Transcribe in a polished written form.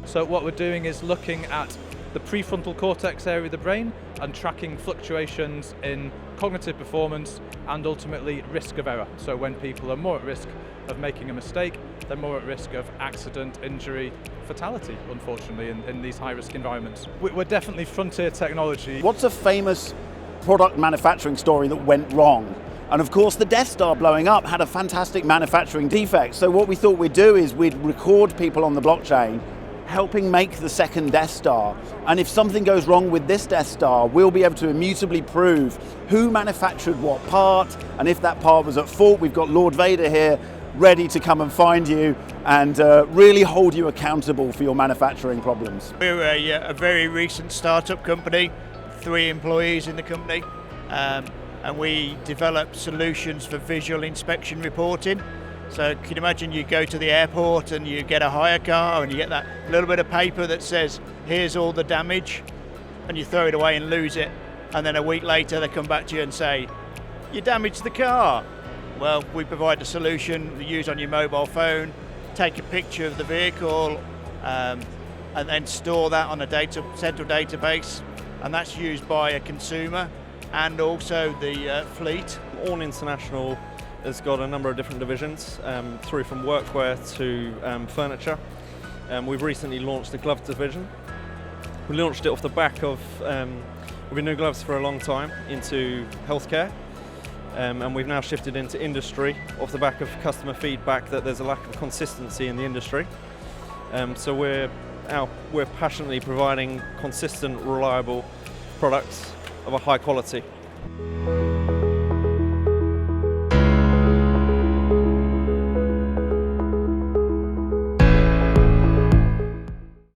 So what we're doing is looking at the prefrontal cortex area of the brain and tracking fluctuations in cognitive performance and ultimately risk of error. So when people are more at risk of making a mistake, they're more at risk of accident, injury, fatality, unfortunately, in these high-risk environments. We're definitely frontier technology. What's a famous product manufacturing story that went wrong? And of course, the Death Star blowing up had a fantastic manufacturing defect. So what we thought we'd do is we'd record people on the blockchain helping make the second Death Star. And if something goes wrong with this Death Star, we'll be able to immutably prove who manufactured what part, and if that part was at fault, we've got Lord Vader here ready to come and find you and really hold you accountable for your manufacturing problems. We're a very recent startup company, 3 employees in the company, and we develop solutions for visual inspection reporting. So can you imagine you go to the airport and you get a hire car and you get that little bit of paper that says, here's all the damage, and you throw it away and lose it. And then a week later they come back to you and say, you damaged the car. Well, we provide a solution you use on your mobile phone, take a picture of the vehicle, and then store that on a central database. And that's used by a consumer and also the fleet. Orn International has got a number of different divisions, through from workwear to furniture. We've recently launched the glove division. We launched it off the back of, we've been doing gloves for a long time, into healthcare, and we've now shifted into industry off the back of customer feedback that there's a lack of consistency in the industry. So we're passionately providing consistent, reliable products of a high quality.